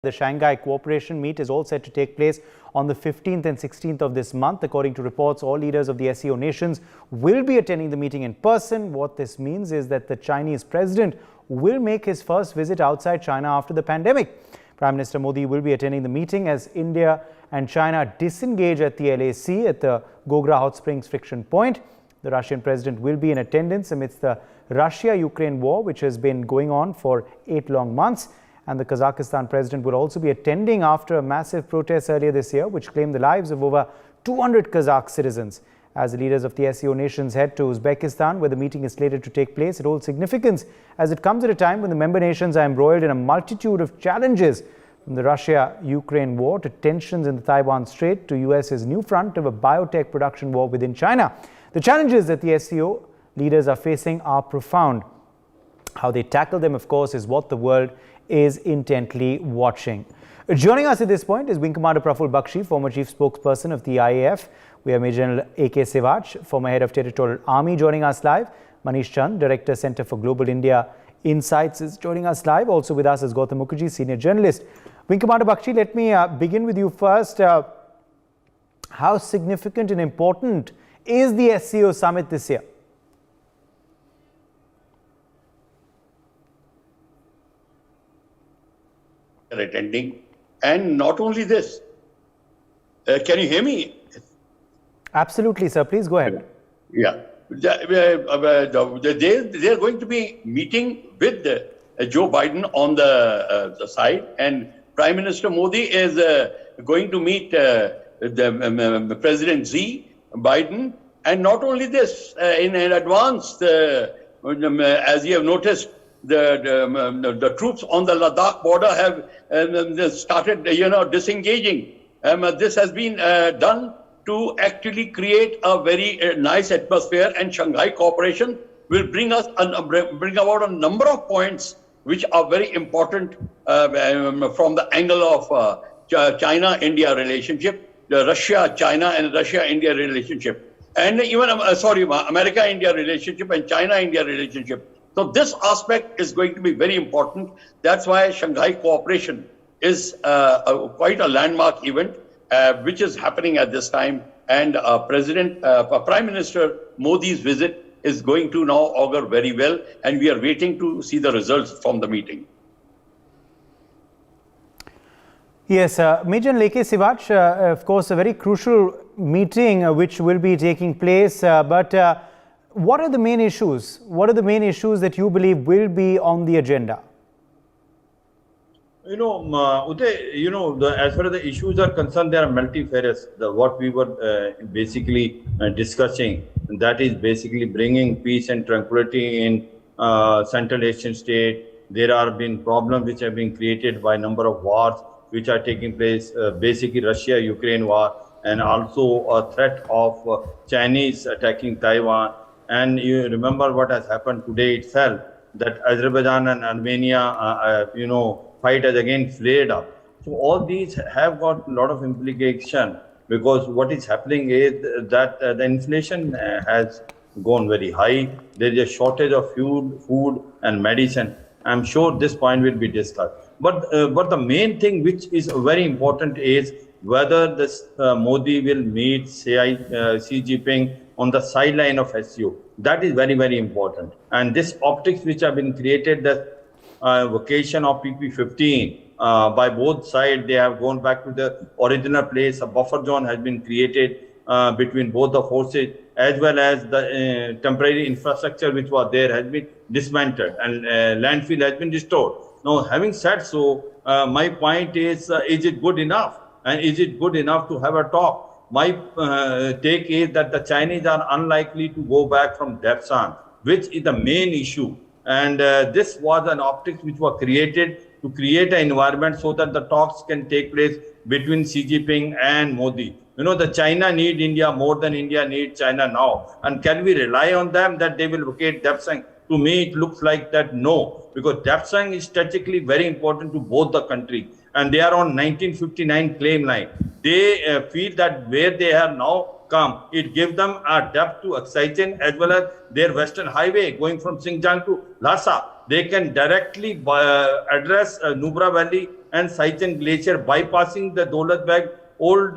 The Shanghai cooperation meet is all set to take place on the 15th and 16th of this month. According to reports, all leaders of the SCO nations will be attending the meeting in person. What this means is that the Chinese president will make his first visit outside China after the pandemic. Prime Minister Modi will be attending the meeting as India and China disengage at the LAC at the Gogra-hot Springs friction point. The Russian president will be in attendance amidst the Russia-Ukraine war, which has been going on for 8 long months. And the Khazakhastan president will also be attending after a massive protest earlier this year, which claimed the lives of over 200 Kazakh citizens. As the leaders of the SCO nations head to Uzbekistan, where the meeting is slated to take place, it holds significance as it comes at a time when the member nations are embroiled in a multitude of challenges, from the Russia-Ukraine war to tensions in the Taiwan Strait to US's new front of a biotech production war within China. The challenges that the SCO leaders are facing are profound. How they tackle them, of course, is what the world is intently watching. Joining us at this point is Wing Commander Praful Bakshi, former chief spokesperson of the IAF. We have Major General A.K. Sewach, former head of Territorial Army, joining us live. Manish Chand, Director, Center for Global India Insights, is joining us live. Also with us is Gautam Mukherjee, senior journalist. Wing Commander Bakshi, let me begin with you first. How significant and important is the SCO summit this year? Attending, and not only this, can you hear me? Absolutely, sir. Please go ahead. Yeah, they're going to be meeting with Joe Biden on the side, and Prime Minister Modi is going to meet the President Xi Biden, and not only this, in advance, as you have noticed, the troops on the Ladakh border have started, disengaging. This has been done to actually create a very nice atmosphere, and Shanghai cooperation will bring about a number of points which are very important from the angle of China-India relationship, the Russia-China and Russia-India relationship, and even America-India relationship and China-India relationship. So this aspect is going to be very important. That's why Shanghai cooperation is quite a landmark event, which is happening at this time. And Prime Minister Modi's visit is going to now augur very well. And we are waiting to see the results from the meeting. Yes, Major A.K. Sewach, of course, a very crucial meeting which will be taking place. What are the main issues? What are the main issues that you believe will be on the agenda? Uday, as far as the issues are concerned, they are multifarious. What we were basically discussing, that is basically bringing peace and tranquility in Central Asian state. There have been problems which have been created by a number of wars which are taking place, basically Russia-Ukraine war, and also a threat of Chinese attacking Taiwan. And you remember what has happened today itself, that Azerbaijan and Armenia, fight has again flared up. So all these have got a lot of implication, because what is happening is that the inflation has gone very high. There is a shortage of food and medicine. I'm sure this point will be discussed. But the main thing which is very important is whether this Modi will meet Xi Jinping on the sideline of SCO. That is very, very important. And this optics which have been created, the vacation of PP-15 by both sides, they have gone back to the original place. A buffer zone has been created between both the forces, as well as the temporary infrastructure which was there has been dismantled, and landfill has been restored. Now, having said so, my point is it good enough? And is it good enough to have a talk? My take is that the Chinese are unlikely to go back from Dapsan, which is the main issue. And this was an optics which was created to create an environment so that the talks can take place between Xi Jinping and Modi. The China need India more than India needs China now. And can we rely on them that they will vacate Dapsan? To me, it looks like that no, because Dapsan is strategically very important to both the country. And they are on 1959 claim line. They feel that where they have now come, it gives them a depth to Khazakhstan as well as their western highway going from Xinjiang to Lhasa. They can directly address Nubra Valley and Sichuan Glacier, bypassing the Daulat Beg old,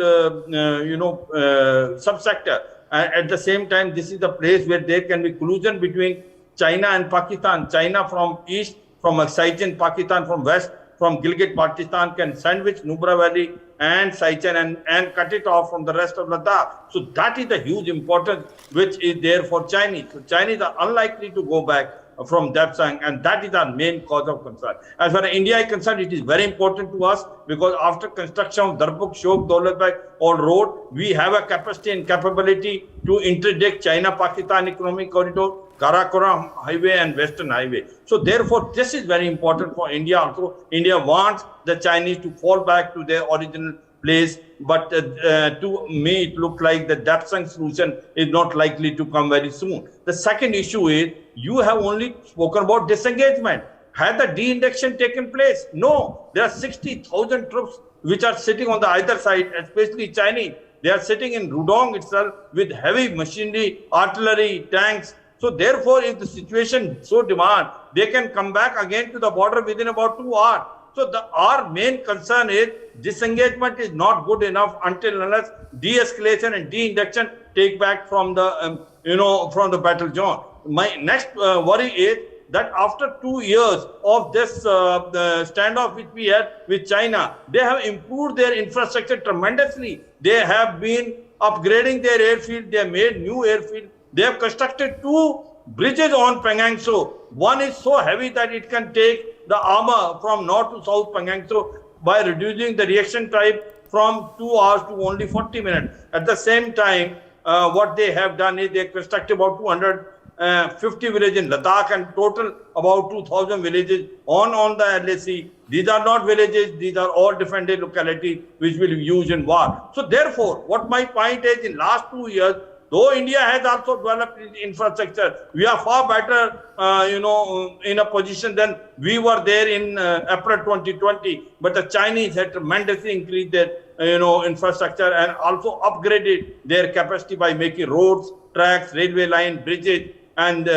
subsector. At the same time, this is the place where there can be collusion between China and Pakistan. China from east, from Sichuan, Pakistan from west, from Gilgit-Baltistan can sandwich Nubra Valley and Sichuan and cut it off from the rest of Ladakh. So that is the huge importance which is there for Chinese. So Chinese are unlikely to go back from Dapsang, and that is our main cause of concern. As far as India is concerned, it is very important to us because after construction of Darbuk, Shok, Daulatbeg, all road, we have a capacity and capability to interdict China-Pakistan economic corridor, Karakoram Highway and Western Highway. So therefore, this is very important for India also. India wants the Chinese to fall back to their original place, but to me it looks like the Dapsang solution is not likely to come very soon. The second issue is, you have only spoken about disengagement. Has the de-induction taken place? No. There are 60,000 troops which are sitting on the either side, especially Chinese. They are sitting in Rudong itself with heavy machinery, artillery, tanks. So therefore, if the situation so demands, they can come back again to the border within about 2 hours. So our main concern is disengagement is not good enough until unless de-escalation and de-induction take back from the from the battle zone. My next worry is that after 2 years of this standoff which we had with China, they have improved their infrastructure tremendously. They have been upgrading their airfield. They have made new airfield. They have constructed 2 bridges on Pangangso. One is so heavy that it can take the armor from north to south Pangangso by reducing the reaction time from 2 hours to only 40 minutes. At the same time, what they have done is they constructed about 250 villages in Ladakh and total about 2,000 villages on the LAC. These are not villages, these are all defended localities which will be used in war. So therefore, what my point is, in last 2 years, though India has also developed infrastructure, we are far better, in a position than we were there in April 2020. But the Chinese had tremendously increased their, infrastructure and also upgraded their capacity by making roads, tracks, railway line, bridges. And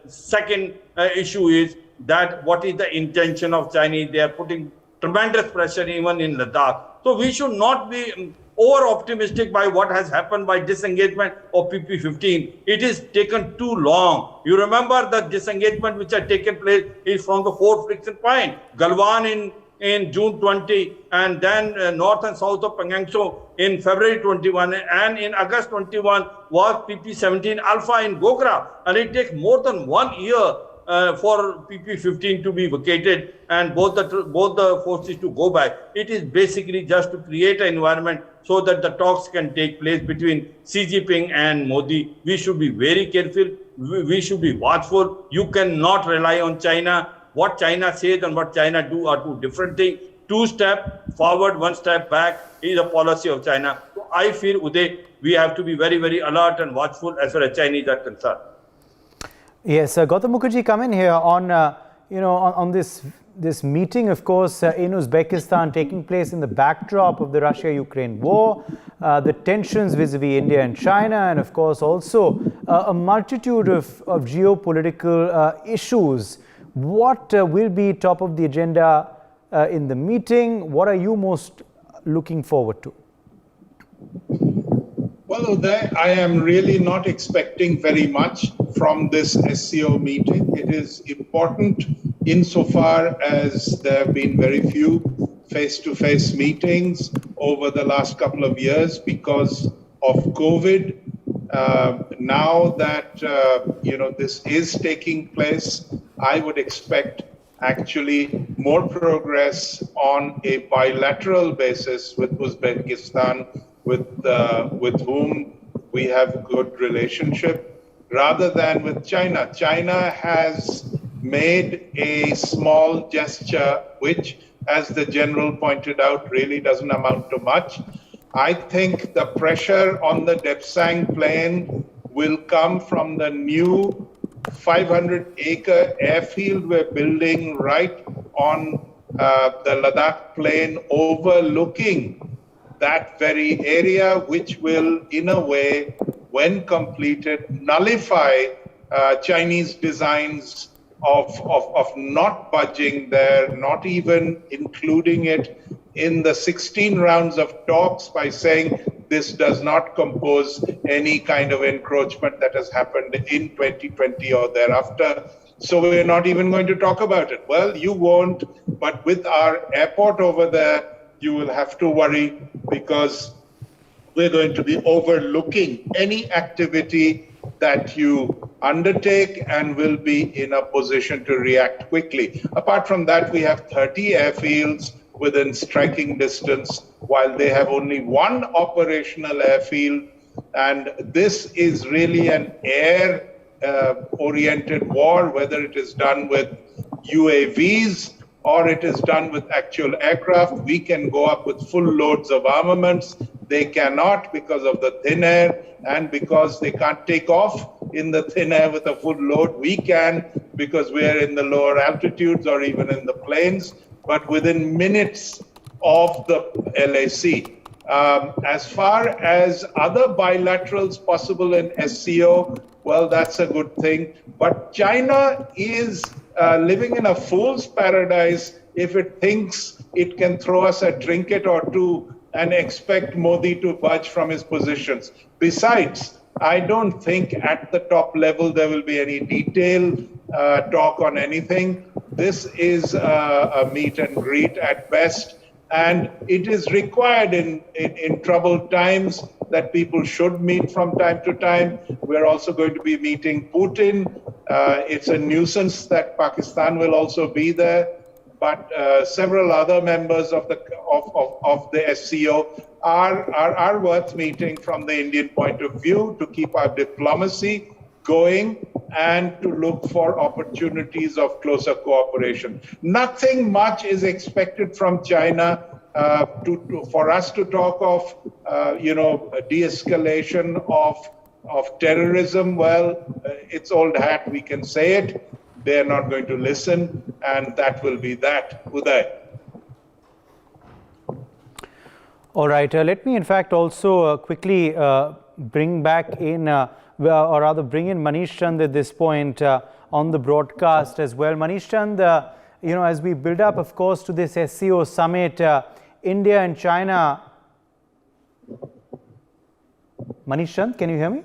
second issue is that what is the intention of Chinese? They are putting tremendous pressure even in Ladakh. So we should not be over-optimistic by what has happened by disengagement of PP-15. It is taken too long. You remember the disengagement which had taken place is from the 4 friction point. Galwan in June 20, and then north and south of Pangangso in February 21, and in August 21 was PP-17 Alpha in Gogra. And it takes more than 1 year for PP-15 to be vacated and both the forces to go back. It is basically just to create an environment so that the talks can take place between Xi Jinping and Modi. We should be very careful. We should be watchful. You cannot rely on China. What China says and what China do are 2 different things. 2 steps forward, 1 step back is a policy of China. So I feel, Uday, we have to be very, very alert and watchful as far as Chinese are concerned. Yes, Gautam Mukherjee, come in here on, on this meeting, of course, in Uzbekistan, taking place in the backdrop of the Russia-Ukraine war, the tensions vis-a-vis India and China, and of course also a multitude of geopolitical issues. What will be top of the agenda in the meeting? What are you most looking forward to? Well, Uday, I am really not expecting very much from this SCO meeting. It is important insofar as there have been very few face-to-face meetings over the last couple of years because of COVID. Now that this is taking place, I would expect actually more progress on a bilateral basis with Uzbekistan, with whom we have good relationship, rather than with China. China has made a small gesture, which, as the general pointed out, really doesn't amount to much. I think the pressure on the Dapsang plain will come from the new 500-acre airfield we're building right on the Ladakh plain, overlooking that very area, which will, in a way, when completed, nullify Chinese designs of not budging there, not even including it in the 16 rounds of talks by saying this does not compose any kind of encroachment that has happened in 2020 or thereafter. So we're not even going to talk about it. Well, you won't, but with our airport over there, you will have to worry because we're going to be overlooking any activity that you undertake and will be in a position to react quickly. Apart from that, we have 30 airfields within striking distance, while they have only one operational airfield. And this is really an air oriented war, whether it is done with UAVs or it is done with actual aircraft. We can go up with full loads of armaments. They cannot because of the thin air and because they can't take off in the thin air with a full load. We can because we are in the lower altitudes or even in the plains, but within minutes of the LAC. As far as other bilaterals possible in SCO, well, that's a good thing. But China is living in a fool's paradise if it thinks it can throw us a trinket or two and expect Modi to budge from his positions. Besides, I don't think at the top level there will be any detailed talk on anything. This is a meet and greet at best. And it is required in troubled times that people should meet from time to time. We're also going to be meeting Putin. It's a nuisance that Pakistan will also be there, but several other members of the SCO are worth meeting from the Indian point of view to keep our diplomacy going and to look for opportunities of closer cooperation. Nothing much is expected from China for us to talk of, de-escalation of terrorism. Well, it's old hat. We can say it. They're not going to listen, and that will be that. Uday. All right. Let me, in fact, also quickly bring back in, or rather bring in Manish Chand at this point on the broadcast as well. Manish Chand, as we build up, of course, to this SCO summit, India and China. Manish Chand, can you hear me?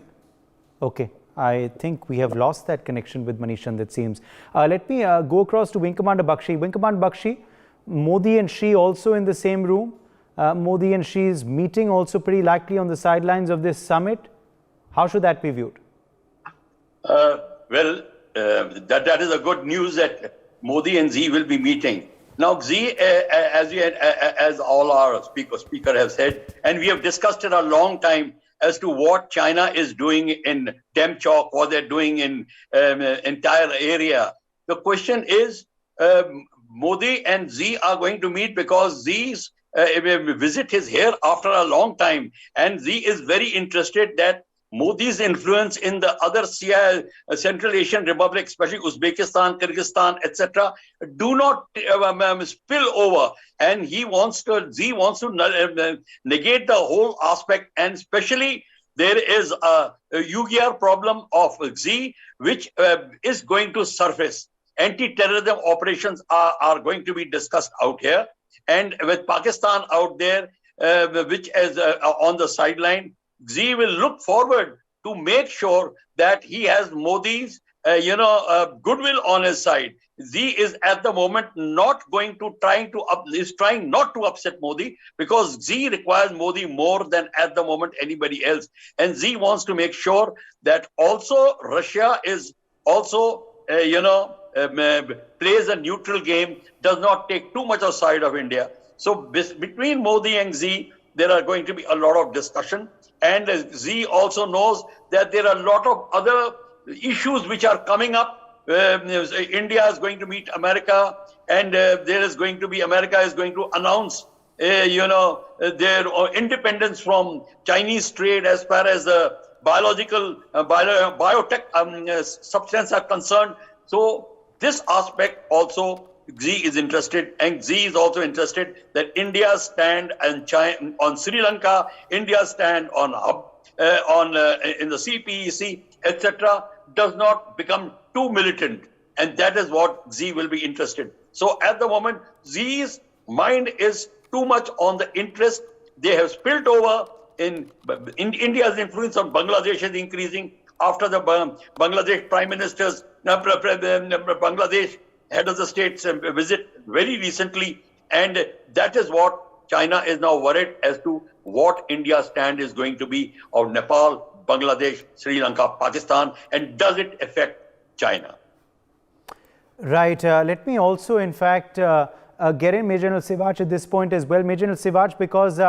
Okay. I think we have lost that connection with Manish Chand, it seems. Let me go across to Wing Commander Bakshi. Wing Commander Bakshi, Modi and Xi also in the same room. Modi and Xi's meeting also pretty likely on the sidelines of this summit. How should that be viewed? That is a good news that Modi and Xi will be meeting. Now, Xi, as all our speaker have said, and we have discussed it a long time as to what China is doing in Temchok, what they're doing in entire area. The question is, Modi and Xi are going to meet because Xi's visit is here after a long time, and Xi is very interested that Modi's influence in the other Central Asian republics, especially Uzbekistan, Kyrgyzstan, etc., do not spill over. And Xi wants to negate the whole aspect. And especially there is a UGR problem of Xi, which is going to surface. Anti-terrorism operations are going to be discussed out here. And with Pakistan out there, which is on the sideline, Xi will look forward to make sure that he has Modi's, goodwill on his side. Xi is at the moment not going to trying not to upset Modi because Xi requires Modi more than at the moment anybody else. And Xi wants to make sure that also Russia is also, plays a neutral game, does not take too much aside of India. So between Modi and Xi, there are going to be a lot of discussion. And Xi also knows that there are a lot of other issues which are coming up. India is going to meet America, and America is going to announce, their independence from Chinese trade as far as biological, biotech substance are concerned. So this aspect also Xi is interested, and Xi is also interested that India's stand on Sri Lanka, India's stand on in the CPEC, etc., does not become too militant. and that is what Xi will be interested. So at the moment, Xi's mind is too much on the interest. They have spilled over in India's influence on Bangladesh is increasing after the Bangladesh Prime Minister's Bangladesh head of the state's visit very recently, and that is what China is now worried as to what India's stand is going to be of Nepal, Bangladesh, Sri Lanka, Pakistan, and does it affect China? Right. Let me also, in fact, get in Major General Sivach at this point as well. Major General Sivach, because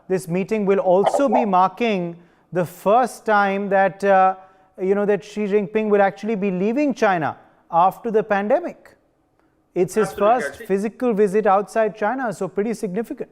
this meeting will also be marking the first time that, that Xi Jinping will actually be leaving China after the pandemic. It's his first physical visit outside China, so pretty significant.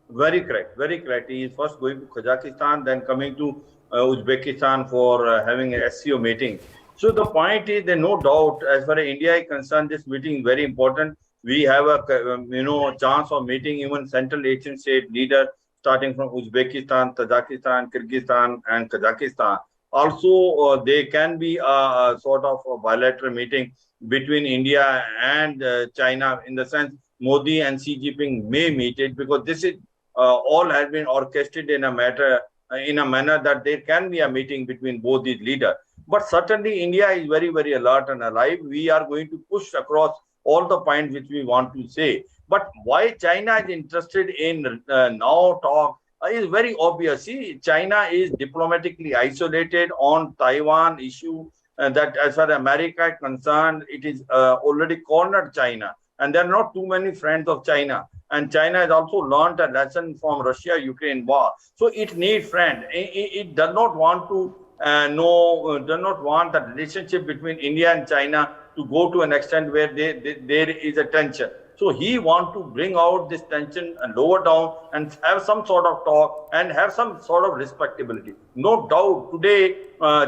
Very correct, very correct. He is first going to Kazakhstan, then coming to Uzbekistan for having a SCO meeting. So the point is that no doubt, as far as India is concerned, this meeting is very important. We have a chance of meeting even Central Asian state leaders, starting from Uzbekistan, Tajikistan, Kyrgyzstan, and Kazakhstan. Also, there can be a sort of a bilateral meeting between India and China, in the sense Modi and Xi Jinping may meet it, because this is all has been orchestrated in a manner that there can be a meeting between both these leaders. But certainly India is very, very alert and alive. We are going to push across all the points which we want to say. But why China is interested in now talk is very obvious. See, China is diplomatically isolated on Taiwan issue, that as far as America is concerned, it is already cornered China. And there are not too many friends of China. And China has also learned a lesson from Russia-Ukraine war. So it needs friends. It does not want to does not want the relationship between India and China to go to an extent where there is a tension. So he wants to bring out this tension and lower down and have some sort of talk and have some sort of respectability. No doubt today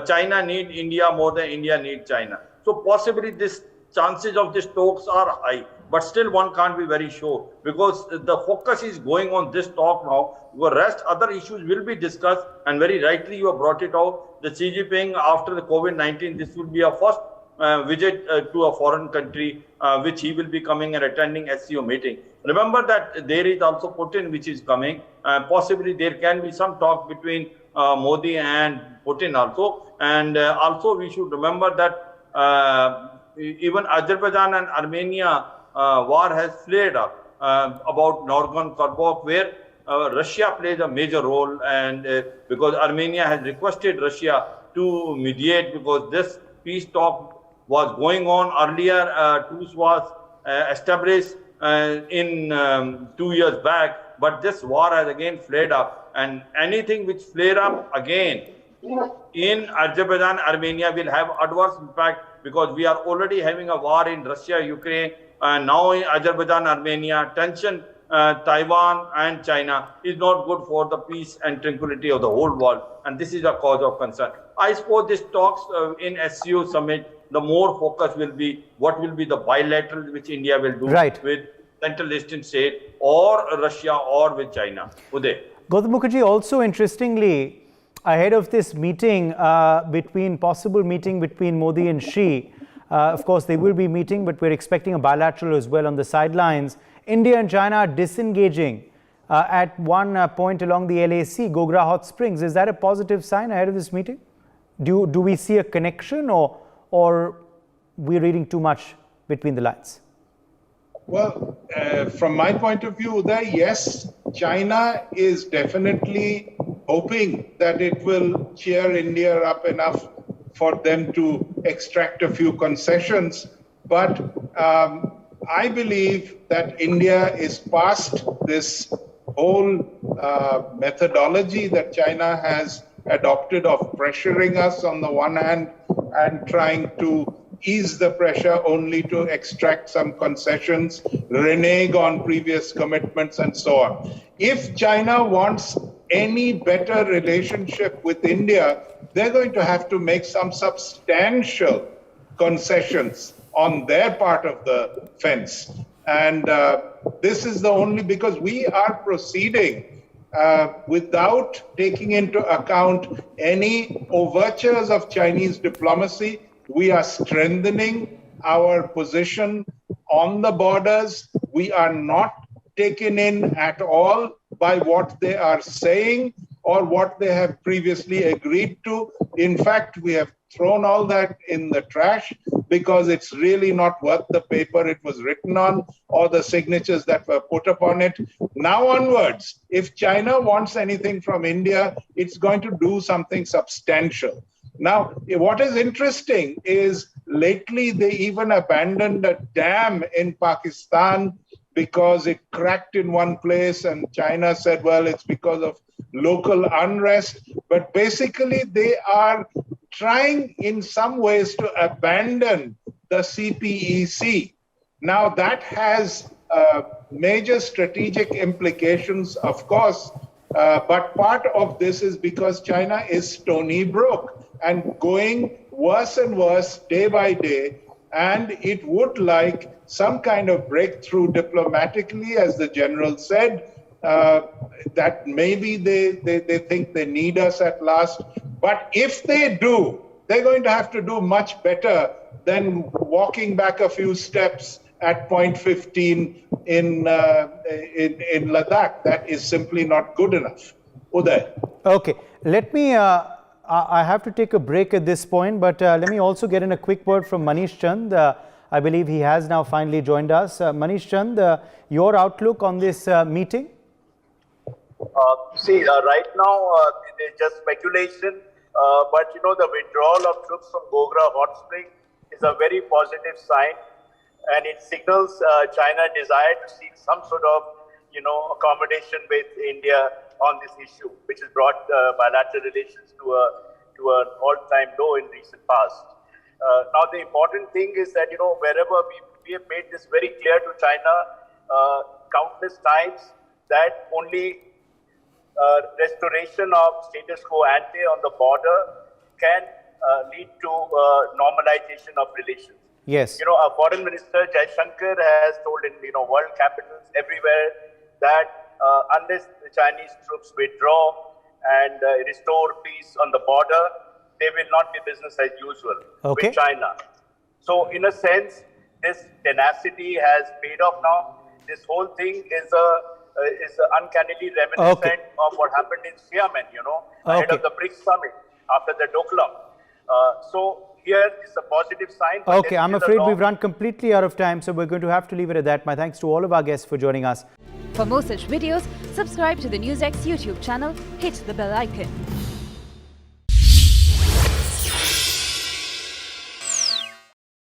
China needs India more than India needs China. So possibly this chances of these talks are high, but still one can't be very sure, because the focus is going on this talk now. The rest other issues will be discussed, and very rightly you have brought it out. The Xi Jinping after the COVID-19, this will be a first visit to a foreign country, which he will be coming and attending SCO meeting. Remember that there is also Putin which is coming. Possibly there can be some talk between Modi and Putin also. And also we should remember that even Azerbaijan and Armenia war has flared up about Nagorno-Karabakh, where Russia plays a major role, and because Armenia has requested Russia to mediate, because this peace talk was going on earlier. Truce was established in 2 years back, but this war has again flared up, and anything which flare up again in Azerbaijan, Armenia will have adverse impact, because we are already having a war in Russia, Ukraine, and now in Azerbaijan, Armenia. Tension, Taiwan and China is not good for the peace and tranquility of the whole world, and this is a cause of concern. I suppose these talks in SCO summit, the more focus will be what will be the bilateral which India will do with Central Eastern state or Russia or with China. Uday. Gautam Mukherjee, also interestingly, ahead of this meeting, possible meeting between Modi and Xi, of course they will be meeting, but we're expecting a bilateral as well on the sidelines. India and China are disengaging at one point along the LAC, gogra-hot springs. Is that a positive sign ahead of this meeting? Do we see a connection, or we're reading too much between the lines? Well, from my point of view, yes, China is definitely hoping that it will cheer India up enough for them to extract a few concessions. But I believe that India is past this whole methodology that China has adopted of pressuring us on the one hand and trying to ease the pressure only to extract some concessions, renege on previous commitments, and so on. If China wants any better relationship with India, they're going to have to make some substantial concessions on their part of the fence. And this is the only, because we are proceeding without taking into account any overtures of Chinese diplomacy. We are strengthening our position on the borders. We are not taken in at all by what they are saying or what they have previously agreed to. In fact, we have thrown all that in the trash because it's really not worth the paper it was written on or the signatures that were put upon it. Now onwards, if China wants anything from India, it's going to do something substantial. Now, what is interesting is lately they even abandoned a dam in Pakistan because it cracked in one place, and China said, well, it's because of local unrest. But basically, they are trying in some ways to abandon the CPEC. Now, that has major strategic implications, of course, but part of this is because China is stony broke and going worse and worse day by day. And it would like some kind of breakthrough diplomatically, as the general said, that maybe they think they need us at last. But if they do, they're going to have to do much better than walking back a few steps at point 15 in Ladakh. That is simply not good enough. Uday. Okay, let me, I have to take a break at this point, but let me also get in a quick word from Manish Chand. I believe he has now finally joined us. Manish Chand, your outlook on this meeting? Right now there's just speculation, but you know, the withdrawal of troops from Gogra-hot spring is a very positive sign, and it signals China desire to seek some sort of, you know, accommodation with India on this issue, which has brought bilateral relations to an all-time low in recent past. Now, the important thing is that, you know, wherever we have made this very clear to China countless times, that only restoration of status quo ante on the border can lead to normalization of relations. Yes. You know, our foreign minister Jaishankar has told in, you know, world capitals everywhere that unless the Chinese troops withdraw and restore peace on the border, there will not be business as usual with China. So in a sense, this tenacity has paid off now. This whole thing is uncannily reminiscent of what happened in Xiamen, you know, ahead of the BRICS summit after the Doklam. So here is a positive sign. Okay, I'm afraid we've run completely out of time, so we're going to have to leave it at that. My thanks to all of our guests for joining us. For more such videos, subscribe to the NewsX YouTube channel, hit the bell icon.